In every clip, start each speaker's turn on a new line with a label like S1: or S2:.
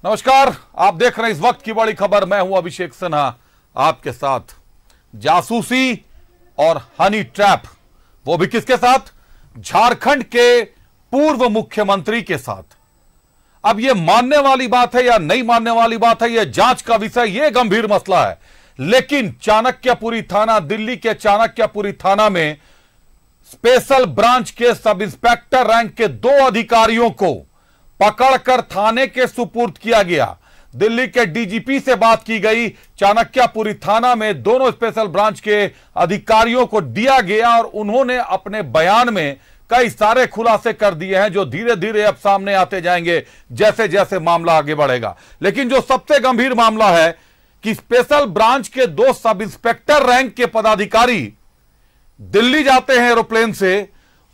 S1: नमस्कार, आप देख रहे हैं इस वक्त की बड़ी खबर। मैं हूं अभिषेक सिन्हा आपके साथ। जासूसी और हनी ट्रैप, वो भी किसके साथ? झारखंड के पूर्व मुख्यमंत्री के साथ। अब यह मानने वाली बात है या नहीं मानने वाली बात है, यह जांच का विषय, यह गंभीर मसला है। लेकिन चाणक्यपुरी थाना, दिल्ली के चाणक्यपुरी थाना में स्पेशल ब्रांच के सब इंस्पेक्टर रैंक के 2 अधिकारियों को पकड़कर थाने के सुपुर्द किया गया। दिल्ली के डीजीपी से बात की गई। चाणक्यपुरी थाना में दोनों स्पेशल ब्रांच के अधिकारियों को दिया गया और उन्होंने अपने बयान में कई सारे खुलासे कर दिए हैं जो धीरे धीरे अब सामने आते जाएंगे जैसे जैसे मामला आगे बढ़ेगा। लेकिन जो सबसे गंभीर मामला है कि स्पेशल ब्रांच के 2 सब इंस्पेक्टर रैंक के पदाधिकारी दिल्ली जाते हैं एरोप्लेन से,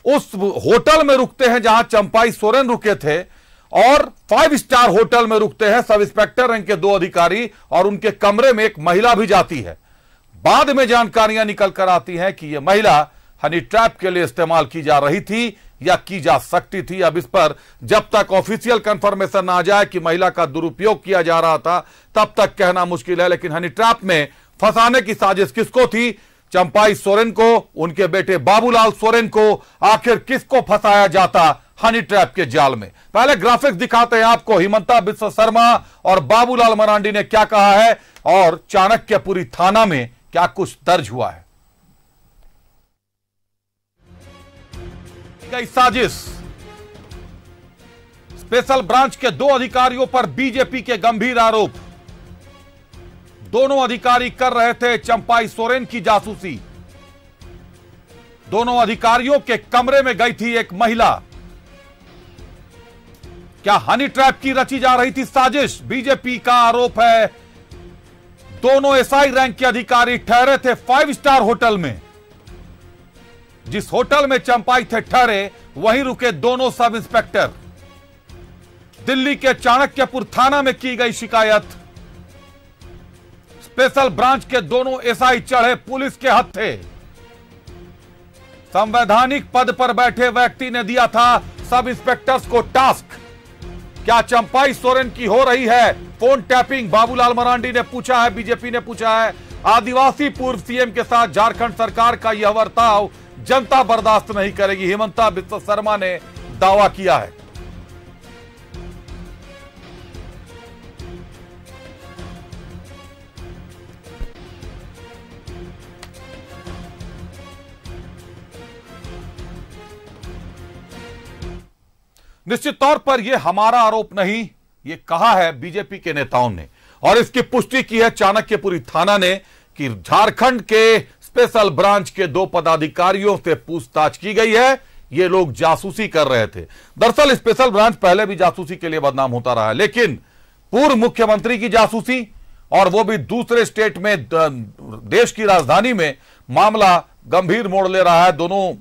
S1: उस होटल में रुकते हैं जहां चंपाई सोरेन रुके थे, और 5 स्टार होटल में रुकते हैं सब इंस्पेक्टर रैंक के 2 अधिकारी, और उनके कमरे में एक महिला भी जाती है। बाद में जानकारियां निकल कर आती हैं कि यह महिला हनी ट्रैप के लिए इस्तेमाल की जा रही थी या की जा सकती थी। अब इस पर जब तक ऑफिशियल कंफर्मेशन ना आ जाए कि महिला का दुरुपयोग किया जा रहा था, तब तक कहना मुश्किल है। लेकिन हनी ट्रैप में फंसाने की साजिश किसको थी? चंपाई सोरेन को, उनके बेटे बाबूलाल सोरेन को। आखिर किसको फंसाया जाता हनी ट्रैप के जाल में? पहले ग्राफिक्स दिखाते हैं आपको। हिमंता बिस्वा शर्मा और बाबूलाल मरांडी ने क्या कहा है और चाणक्यपुरी थाना में क्या कुछ दर्ज हुआ है। गई साजिश। स्पेशल ब्रांच के 2 अधिकारियों पर बीजेपी के गंभीर आरोप। दोनों अधिकारी कर रहे थे चंपाई सोरेन की जासूसी। दोनों अधिकारियों के कमरे में गई थी एक महिला। क्या हनी ट्रैप की रची जा रही थी साजिश? बीजेपी का आरोप है दोनों एसआई रैंक के अधिकारी ठहरे थे 5 स्टार होटल में। जिस होटल में चंपाई थे ठहरे, वहीं रुके दोनों सब इंस्पेक्टर। दिल्ली के चाणक्यपुर थाना में की गई शिकायत। स्पेशल ब्रांच के दोनों एसआई चढ़े पुलिस के हत्थे। संवैधानिक पद पर बैठे व्यक्ति ने दिया था सब इंस्पेक्टर्स को टास्क। क्या चंपाई सोरेन की हो रही है फोन टैपिंग? बाबूलाल मरांडी ने पूछा है, बीजेपी ने पूछा है। आदिवासी पूर्व सीएम के साथ झारखंड सरकार का यह बर्ताव जनता बर्दाश्त नहीं करेगी, हिमंता बिस्वा शर्मा ने दावा किया है। निश्चित तौर पर यह हमारा आरोप नहीं, यह कहा है बीजेपी के नेताओं ने, और इसकी पुष्टि की है चाणक्यपुरी थाना ने कि झारखंड के स्पेशल ब्रांच के 2 पदाधिकारियों से पूछताछ की गई है। ये लोग जासूसी कर रहे थे। दरअसल स्पेशल ब्रांच पहले भी जासूसी के लिए बदनाम होता रहा है, लेकिन पूर्व मुख्यमंत्री की जासूसी, और वो भी दूसरे स्टेट में, देश की राजधानी में, मामला गंभीर मोड़ ले रहा है। दोनों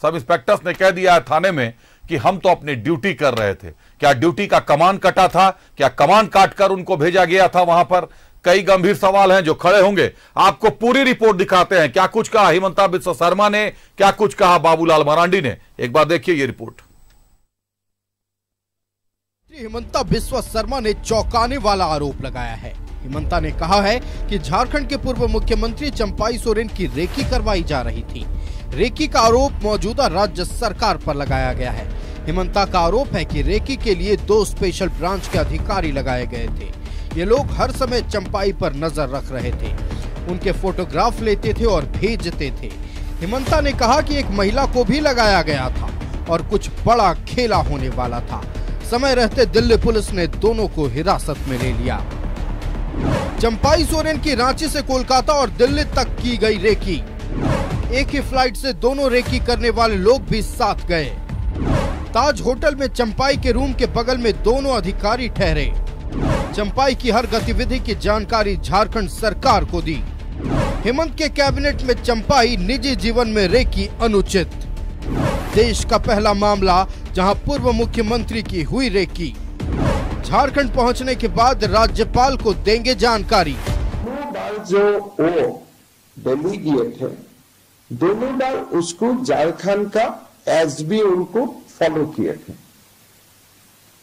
S1: सब इंस्पेक्टर्स ने कह दिया है थाने में कि हम तो अपनी ड्यूटी कर रहे थे। क्या ड्यूटी का कमान कटा था? क्या कमान काटकर उनको भेजा गया था वहां पर? कई गंभीर सवाल हैं जो खड़े होंगे। आपको पूरी रिपोर्ट दिखाते हैं। क्या कुछ कहा हिमंता बिस्वा शर्मा ने, क्या कुछ कहा बाबूलाल मरांडी ने, एक बार देखिए ये रिपोर्ट।
S2: हिमंता बिस्वा शर्मा ने चौंकाने वाला आरोप लगाया है। हिमंता ने कहा है कि झारखंड के पूर्व मुख्यमंत्री चंपाई सोरेन की रेकी करवाई जा रही थी। रेकी का आरोप मौजूदा राज्य सरकार पर लगाया गया है। हिमंता का आरोप है कि रेकी के लिए 2 स्पेशल ब्रांच के अधिकारी लगाए गए थे। ये लोग हर समय चंपाई पर नजर रख रहे थे, उनके फोटोग्राफ लेते थे और भेजते थे। हिमंता ने कहा कि एक महिला को भी लगाया गया था और कुछ बड़ा खेला होने वाला था। समय रहते दिल्ली पुलिस ने दोनों को हिरासत में ले लिया। चंपाई सोरेन की रांची से कोलकाता और दिल्ली तक की गई रेकी। एक ही फ्लाइट से दोनों रेकी करने वाले लोग भी साथ गए। ताज होटल में चंपाई के रूम के बगल में दोनों अधिकारी ठहरे। चंपाई की हर गतिविधि की जानकारी झारखंड सरकार को दी। हेमंत के कैबिनेट में चंपाई निजी जीवन में रेकी अनुचित। देश का पहला मामला जहां पूर्व मुख्यमंत्री की हुई रेकी। झारखंड पहुंचने के बाद राज्यपाल को देंगे जानकारी।
S3: जो वो दिल्ली गए थे, दोनों बार उसको झारखंड का एसबी उनको फॉलो किए थे।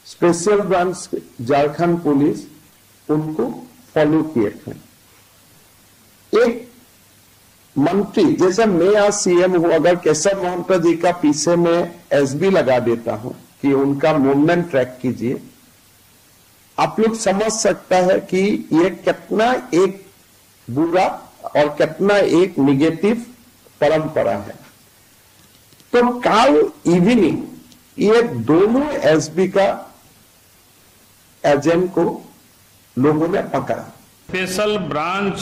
S3: स्पेशल ब्रांच झारखंड पुलिस उनको फॉलो किए थे। एक मंत्री जैसे मैं आज सीएम हूं, अगर केशव महंता जी का पीछे में एसबी लगा देता हूं कि उनका मूवमेंट ट्रैक कीजिए, आप लोग समझ सकता है कि ये कितना एक बुरा और कितना एक निगेटिव परंपरा है। तो कल इवनिंग ये दोनों एसबी का एजेंट को लोगों ने पकड़ा।
S4: स्पेशल ब्रांच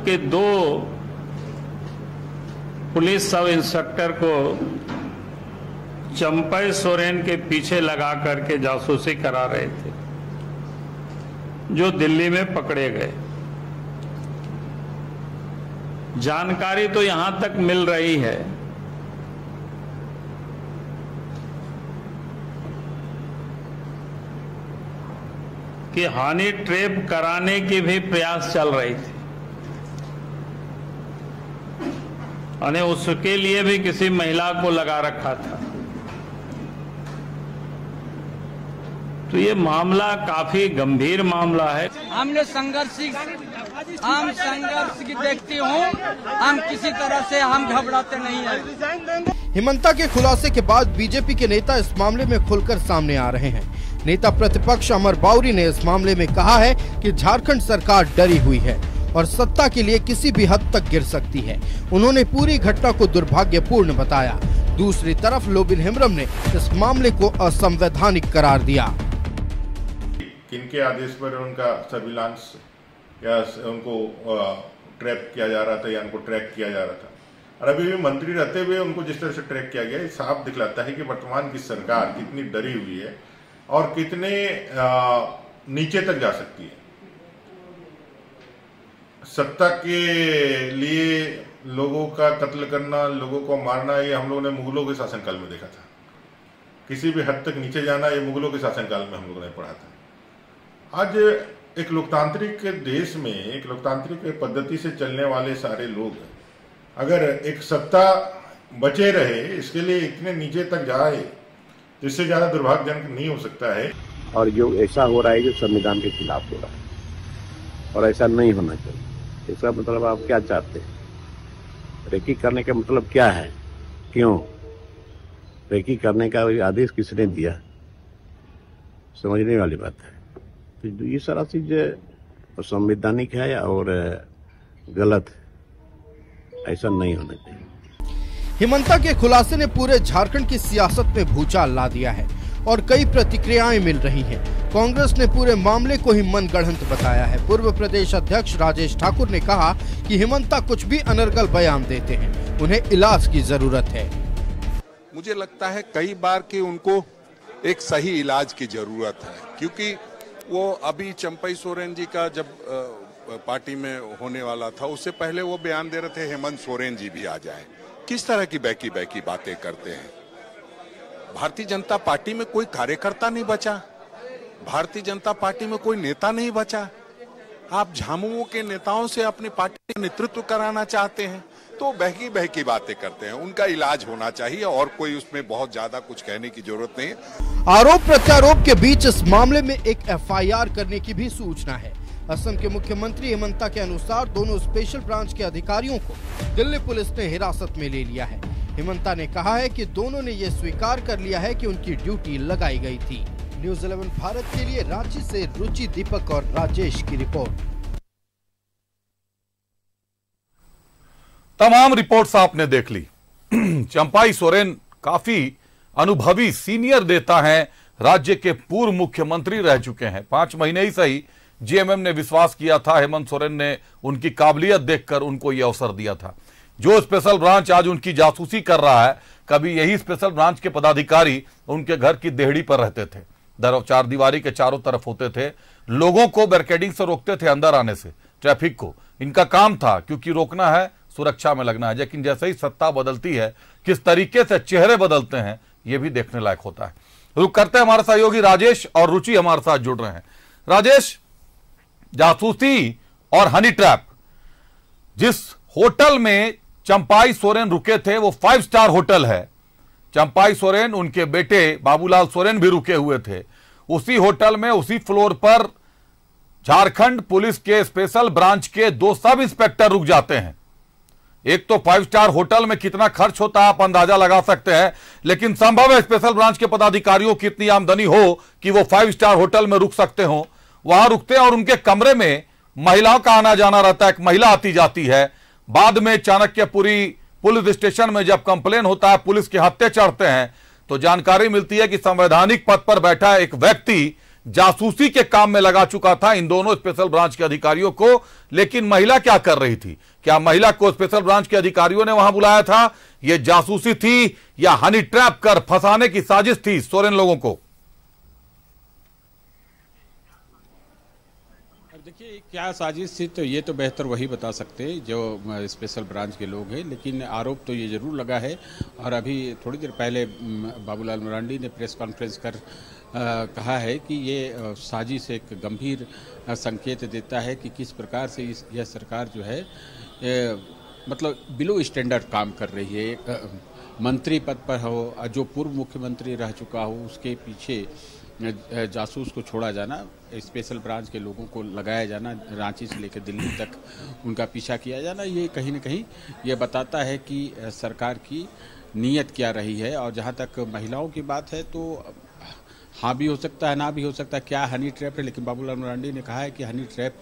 S4: के 2 पुलिस सब इंस्पेक्टर को चंपई सोरेन के पीछे लगा करके जासूसी करा रहे थे, जो दिल्ली में पकड़े गए। जानकारी तो यहां तक मिल रही है कि हनी ट्रैप कराने की भी प्रयास चल रही थी, और उसके लिए भी किसी महिला को लगा रखा था। तो ये मामला काफी गंभीर मामला है।
S5: हमने संघर्ष की देखती हूँ, हम किसी तरह से हम घबराते नहीं हैं।
S2: हिमंता के खुलासे के बाद बीजेपी के नेता इस मामले में खुलकर सामने आ रहे हैं। नेता प्रतिपक्ष अमर बाउरी ने इस मामले में कहा है कि झारखंड सरकार डरी हुई है और सत्ता के लिए किसी भी हद तक गिर सकती है। उन्होंने पूरी घटना को दुर्भाग्यपूर्ण बताया। दूसरी तरफ लोबिन हेम्ब्रम ने इस मामले को असंवैधानिक करार दिया।
S6: किनके आदेश पर उनका सर्विलांस या उनको ट्रैप किया जा रहा था या उनको ट्रैक किया जा रहा था, और अभी भी मंत्री रहते हुए उनको जिस तरह से ट्रैक किया गया, साफ दिखलाता है कि वर्तमान की सरकार कितनी डरी हुई है और कितने नीचे तक जा सकती है। सत्ता के लिए लोगों का कत्ल करना, लोगों को मारना, ये हम लोगों ने मुगलों के शासनकाल में देखा था। किसी भी हद तक नीचे जाना, ये मुगलों के शासनकाल में हम लोगों ने पढ़ा था। आज एक लोकतांत्रिक देश में, एक लोकतांत्रिक पद्धति से चलने वाले सारे लोग अगर एक सत्ता बचे रहे, इसके लिए इतने नीचे तक जाए, तो इससे ज्यादा दुर्भाग्यजनक नहीं हो सकता है।
S7: और जो ऐसा हो रहा है जो संविधान के खिलाफ हो रहा है, और ऐसा नहीं होना चाहिए। इसका मतलब आप क्या चाहते हैं? रेकी करने का मतलब क्या है? क्यों रेकी करने का आदेश किसने दिया? समझने वाली बात है। तो ये सारा चीज संवैधानिक है और गलत, ऐसा नहीं होना चाहिए।
S2: हिमंता के खुलासे ने पूरे झारखंड की सियासत में भूचाल ला दिया है और कई प्रतिक्रियाएं मिल रही हैं। कांग्रेस ने पूरे मामले को ही मनगढ़ंत बताया है। पूर्व प्रदेश अध्यक्ष राजेश ठाकुर ने कहा कि हिमंता कुछ भी अनर्गल बयान देते हैं, उन्हें इलाज की जरूरत है।
S8: मुझे लगता है कई बार कि उनको एक सही इलाज की जरूरत है, क्योंकि वो अभी चंपई सोरेन जी का जब पार्टी में होने वाला था, उससे पहले वो बयान दे रहे थे हेमंत सोरेन जी भी आ जाएं। किस तरह की बहकी बहकी बातें करते हैं। भारतीय जनता पार्टी में कोई कार्यकर्ता नहीं बचा, भारतीय जनता पार्टी में कोई नेता नहीं बचा। आप झामुमो के नेताओं से अपनी पार्टी का नेतृत्व कराना चाहते हैं, तो बहकी बहकी बातें करते हैं। उनका इलाज होना चाहिए और कोई उसमें बहुत ज्यादा कुछ कहने की जरूरत नहीं है।
S2: आरोप प्रत्यारोप के बीच इस मामले में एक एफआईआर करने की भी सूचना है। असम के मुख्यमंत्री हिमंता के अनुसार दोनों स्पेशल ब्रांच के अधिकारियों को दिल्ली पुलिस ने हिरासत में ले लिया है। हिमंता ने कहा है कि दोनों ने ये स्वीकार कर लिया है कि उनकी ड्यूटी लगाई गई थी। न्यूज़ 11 भारत के लिए रांची से रुचि, दीपक और राजेश की रिपोर्ट।
S1: तमाम रिपोर्ट्स आपने देख ली। चंपाई सोरेन काफी अनुभवी सीनियर नेता हैं, राज्य के पूर्व मुख्यमंत्री रह चुके हैं। 5 महीने ही सही, जेएमएम ने विश्वास किया था। हेमंत सोरेन ने उनकी काबिलियत देखकर उनको यह अवसर दिया था। जो स्पेशल ब्रांच आज उनकी जासूसी कर रहा है, कभी यही स्पेशल ब्रांच के पदाधिकारी उनके घर की देहड़ी पर रहते थे, चार दीवारी के चारों तरफ होते थे, लोगों को बैरिकेडिंग से रोकते थे अंदर आने से, ट्रैफिक को। इनका काम था, क्योंकि रोकना है, सुरक्षा में लगना है। लेकिन जैसे ही सत्ता बदलती है, किस तरीके से चेहरे बदलते हैं, यह भी देखने लायक होता है। रुक करते हैं, हमारे सहयोगी राजेश और रुचि हमारे साथ जुड़ रहे हैं। राजेश, जासूसी और हनी ट्रैप, जिस होटल में चंपाई सोरेन रुके थे वो 5 स्टार होटल है। चंपाई सोरेन, उनके बेटे बाबूलाल सोरेन भी रुके हुए थे। उसी होटल में उसी फ्लोर पर झारखंड पुलिस के स्पेशल ब्रांच के 2 सब इंस्पेक्टर रुक जाते हैं। एक तो 5 स्टार होटल में कितना खर्च होता है आप अंदाजा लगा सकते हैं, लेकिन संभव है स्पेशल ब्रांच के पदाधिकारियों की इतनी आमदनी हो कि वो 5 स्टार होटल में रुक सकते हो। वहां रुकते हैं और उनके कमरे में महिलाओं का आना जाना रहता है। एक महिला आती जाती है। बाद में चाणक्यपुरी पुलिस स्टेशन में जब कंप्लेन होता है, पुलिस के हत्थे चढ़ते हैं, तो जानकारी मिलती है कि संवैधानिक पद पर बैठा एक व्यक्ति जासूसी के काम में लगा चुका था इन दोनों स्पेशल ब्रांच के अधिकारियों को। लेकिन महिला क्या कर रही थी? क्या महिला को स्पेशल ब्रांच के अधिकारियों ने वहां बुलाया था? यह जासूसी थी या हनी ट्रैप कर फंसाने की साजिश थी सोरेन लोगों को?
S9: देखिए क्या साजिश थी, तो ये तो बेहतर वही बता सकते हैं जो स्पेशल ब्रांच के लोग हैं। लेकिन आरोप तो ये जरूर लगा है। और अभी थोड़ी देर पहले बाबूलाल मरांडी ने प्रेस कॉन्फ्रेंस कर कहा है कि ये साजिश एक गंभीर संकेत देता है कि किस प्रकार से यह सरकार जो है मतलब बिलो स्टैंडर्ड काम कर रही है। एक मंत्री पद पर हो, जो पूर्व मुख्यमंत्री रह चुका हो, उसके पीछे जासूस को छोड़ा जाना, स्पेशल ब्रांच के लोगों को लगाया जाना, रांची से लेकर दिल्ली तक उनका पीछा किया जाना, ये कहीं न कहीं ये बताता है कि सरकार की नीयत क्या रही है। और जहाँ तक महिलाओं की बात है तो हाँ भी हो सकता है, ना भी हो सकता है, क्या हनी ट्रैप है। लेकिन बाबूलाल मरांडी ने कहा है कि हनी ट्रैप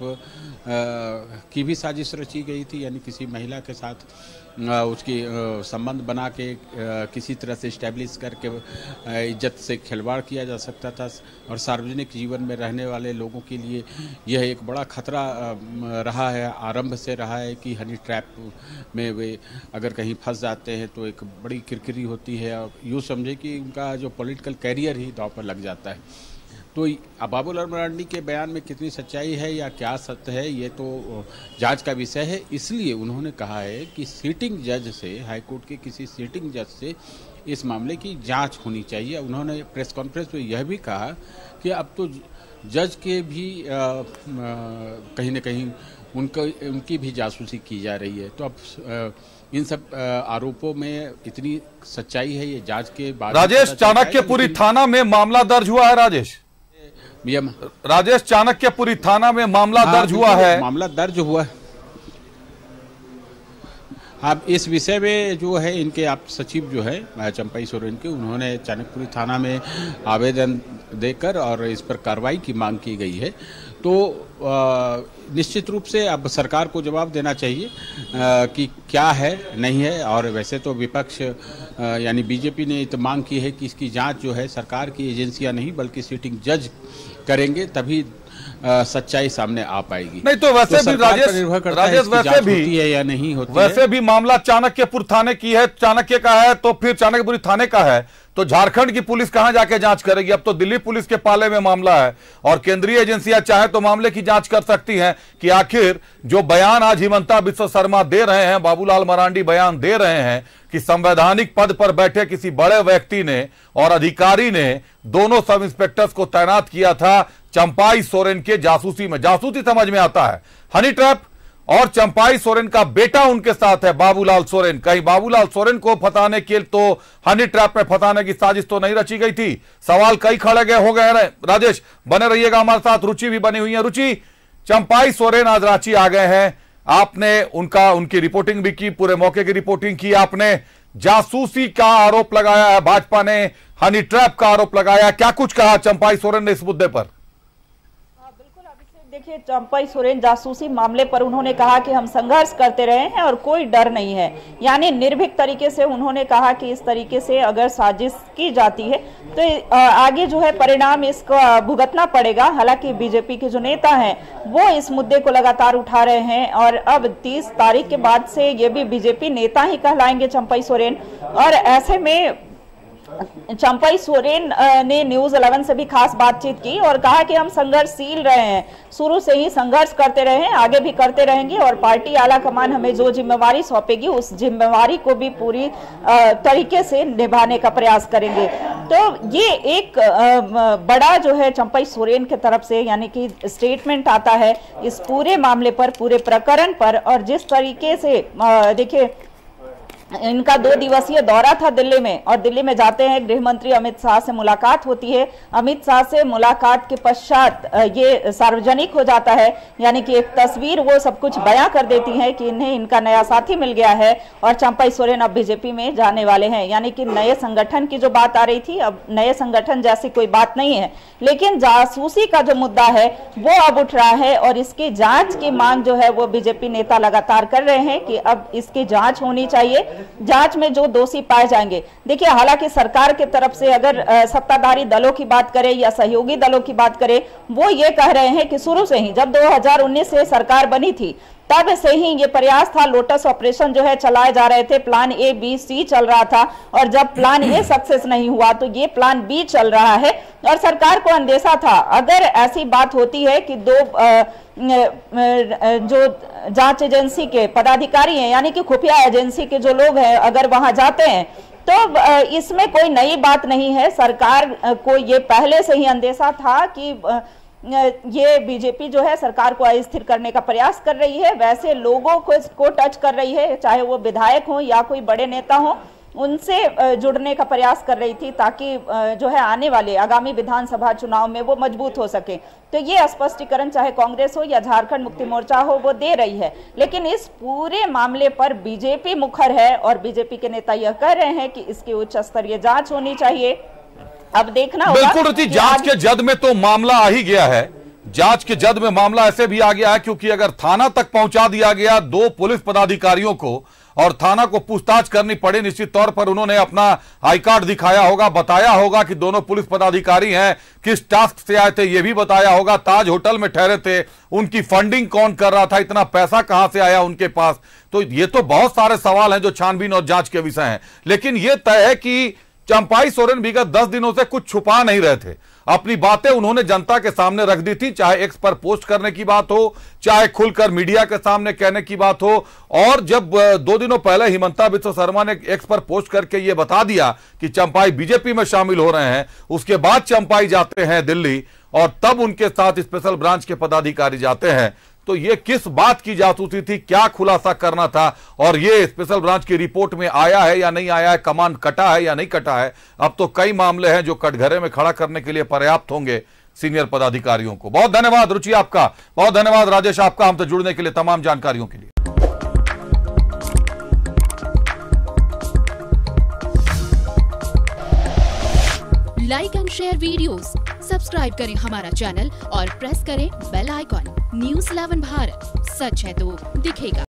S9: की भी साजिश रची गई थी, यानी किसी महिला के साथ उसकी संबंध बना के किसी तरह से इस्टेब्लिश करके इज्जत से खिलवाड़ किया जा सकता था। और सार्वजनिक जीवन में रहने वाले लोगों के लिए यह एक बड़ा खतरा रहा है, आरंभ से रहा है कि हनी ट्रैप में वे अगर कहीं फंस जाते हैं तो एक बड़ी किरकिरी होती है। और यूँ समझे कि उनका जो पॉलिटिकल कैरियर ही दांव पर लग जाता है। तो बाबूलाल मरांडी के बयान में कितनी सच्चाई है या क्या सत्य है, ये तो जांच का विषय है। इसलिए उन्होंने कहा है कि सीटिंग जज से, हाईकोर्ट के किसी सीटिंग जज से इस मामले की जांच होनी चाहिए। उन्होंने प्रेस कॉन्फ्रेंस में यह भी कहा कि अब तो जज के भी कहीं न कहीं उनकी भी जासूसी की जा रही है। तो अब इन सब आरोपों में इतनी सच्चाई है, ये जांच के बाद।
S1: राजेश, चाणक्यपुरी थाना में मामला दर्ज हुआ है। राजेश, चाणक्यपुरी थाना में मामला दर्ज हुआ है।
S9: मामला दर्ज हुआ है। अब इस विषय में जो है इनके आप सचिव जो है चंपाई सोरेन के, उन्होंने चाणक्यपुरी थाना में आवेदन देकर और इस पर कार्रवाई की मांग की गई है। तो निश्चित रूप से अब सरकार को जवाब देना चाहिए कि क्या है नहीं है। और वैसे तो विपक्ष यानी बीजेपी ने तो मांग की है कि इसकी जांच जो है सरकार की एजेंसियां नहीं बल्कि सिटिंग जज करेंगे, तभी सच्चाई सामने आ पाएगी।
S1: नहीं तो वैसे भी राजेश वैसे भी
S9: होती है या नहीं होती
S1: वैसे
S9: है।
S1: भी मामला चाणक्यपुर थाने की है, चाणक्य का है, तो फिर चाणक्यपुरी थाने का है, तो झारखंड की पुलिस कहां जाके जांच करेगी? अब तो दिल्ली पुलिस के पाले में मामला है और केंद्रीय एजेंसियां चाहे तो मामले की जांच कर सकती हैं कि आखिर जो बयान आज हिमंता बिस्वा शर्मा दे रहे हैं, बाबूलाल मरांडी बयान दे रहे हैं कि संवैधानिक पद पर बैठे किसी बड़े व्यक्ति ने और अधिकारी ने दोनों सब इंस्पेक्टर्स को तैनात किया था चंपाई सोरेन के जासूसी में। जासूसी समझ में आता है, हनी ट्रैप और चंपाई सोरेन का बेटा उनके साथ है बाबूलाल सोरेन। कहीं बाबूलाल सोरेन को फंसाने के तो हनी ट्रैप में फंसाने की साजिश तो नहीं रची गई थी? सवाल कई खड़े हो गए हैं। राजेश बने रहिएगा हमारे साथ, रुचि भी बनी हुई है। रुचि, चंपाई सोरेन आज रांची आ गए हैं, आपने उनकी रिपोर्टिंग भी की, पूरे मौके की रिपोर्टिंग की आपने। जासूसी का आरोप लगाया है भाजपा ने, हनी ट्रैप का आरोप लगाया, क्या कुछ कहा चंपाई सोरेन ने इस मुद्दे पर?
S10: देखिए, चंपाई सोरेन जासूसी मामले पर उन्होंने कहा कि हम संघर्ष करते रहे हैं और कोई डर नहीं है। यानी निर्भीक तरीके से उन्होंने कहा कि इस तरीके से अगर साजिश की जाती है तो आगे जो है परिणाम इसको भुगतना पड़ेगा। हालांकि बीजेपी के जो नेता हैं वो इस मुद्दे को लगातार उठा रहे हैं और अब 30 तारीख के बाद से ये भी बीजेपी नेता ही कहलाएंगे चंपाई सोरेन। और ऐसे में चंपाई सोरेन ने न्यूज 11 से भी खास बातचीत की और कहा कि हम संघर्षशील रहे हैं, शुरू से ही संघर्ष करते रहे हैं, आगे भी करते रहेंगे और पार्टी आला कमान हमें जो जिम्मेवारी सौंपेगी उस जिम्मेवारी को भी पूरी तरीके से निभाने का प्रयास करेंगे। तो ये एक बड़ा जो है चंपाई सोरेन की तरफ से यानी कि स्टेटमेंट आता है इस पूरे मामले पर, पूरे प्रकरण पर। और जिस तरीके से देखिए इनका 2 दिवसीय दौरा था दिल्ली में, और दिल्ली में जाते हैं, गृह मंत्री अमित शाह से मुलाकात होती है। अमित शाह से मुलाकात के पश्चात ये सार्वजनिक हो जाता है, यानी कि एक तस्वीर वो सब कुछ बयां कर देती है कि इन्हें इनका नया साथी मिल गया है और चंपाई सोरेन अब बीजेपी में जाने वाले हैं। यानी कि नए संगठन की जो बात आ रही थी, अब नए संगठन जैसी कोई बात नहीं है, लेकिन जासूसी का जो मुद्दा है वो अब उठ रहा है और इसकी जांच की मांग जो है वो बीजेपी नेता लगातार कर रहे हैं कि अब इसकी जांच होनी चाहिए। जांच में जो दोषी पाए जाएंगे, देखिए हालांकि सरकार की तरफ से अगर सत्ताधारी दलों की बात करें या सहयोगी दलों की बात करें, वो ये कह रहे हैं कि शुरू से ही जब 2019 से सरकार बनी थी तब से ही ये प्रयास था, लोटस ऑपरेशन जो है चलाए जा रहे थे, प्लान ए बी सी चल रहा था, और जब प्लान ए सक्सेस नहीं हुआ तो ये प्लान बी चल रहा है। और सरकार को अंदेशा था अगर ऐसी बात होती है कि दो जो जांच एजेंसी के पदाधिकारी हैं, यानी कि खुफिया एजेंसी के जो लोग हैं, अगर वहां जाते हैं तो इसमें कोई नई बात नहीं है। सरकार को ये पहले से ही अंदेशा था कि ये बीजेपी जो है सरकार को अस्थिर करने का प्रयास कर रही है, वैसे लोगों को टच कर रही है, चाहे वो विधायक हो या कोई बड़े नेता हो, उनसे जुड़ने का प्रयास कर रही थी ताकि जो है आने वाले आगामी विधानसभा चुनाव में वो मजबूत हो सके। तो ये स्पष्टीकरण चाहे कांग्रेस हो या झारखंड मुक्ति मोर्चा हो वो दे रही है, लेकिन इस पूरे मामले पर बीजेपी मुखर है और बीजेपी के नेता यह कह रहे हैं कि इसकी उच्च स्तरीय जांच होनी चाहिए। अब देखना होगा।
S1: बिल्कुल रुचि, जांच के जद में तो मामला आ ही गया है। जांच के जद में मामला ऐसे भी आ गया है क्योंकि अगर थाना तक पहुंचा दिया गया 2 पुलिस पदाधिकारियों को और थाना को पूछताछ करनी पड़े, निश्चित तौर पर उन्होंने अपना आई कार्ड दिखाया होगा, बताया होगा कि दोनों पुलिस पदाधिकारी हैं, किस टास्क से आए थे ये भी बताया होगा, ताज होटल में ठहरे थे, उनकी फंडिंग कौन कर रहा था, इतना पैसा कहां से आया उनके पास। तो ये तो बहुत सारे सवाल हैं जो छानबीन और जांच के विषय हैं। लेकिन यह तय है कि चंपाई सोरेन विगत 10 दिनों से कुछ छुपा नहीं रहे थे, अपनी बातें उन्होंने जनता के सामने रख दी थी, चाहे एक्स पर पोस्ट करने की बात हो, चाहे खुलकर मीडिया के सामने कहने की बात हो। और जब 2 दिनों पहले हिमंता बिस्वा शर्मा ने एक्स पर पोस्ट करके यह बता दिया कि चंपाई बीजेपी में शामिल हो रहे हैं, उसके बाद चंपाई जाते हैं दिल्ली और तब उनके साथ स्पेशल ब्रांच के पदाधिकारी जाते हैं, तो ये किस बात की जासूसी थी, क्या खुलासा करना था, और ये स्पेशल ब्रांच की रिपोर्ट में आया है या नहीं आया है, कमान कटा है या नहीं कटा है। अब तो कई मामले हैं जो कटघरे में खड़ा करने के लिए पर्याप्त होंगे सीनियर पदाधिकारियों को। बहुत धन्यवाद रुचि आपका, बहुत धन्यवाद राजेश आपका हमसे जुड़ने के लिए, तमाम जानकारियों के लिए।
S11: Like and share videos, subscribe करें हमारा चैनल और प्रेस करें बेल आइकॉन। News 11 भारत, सच है तो दिखेगा।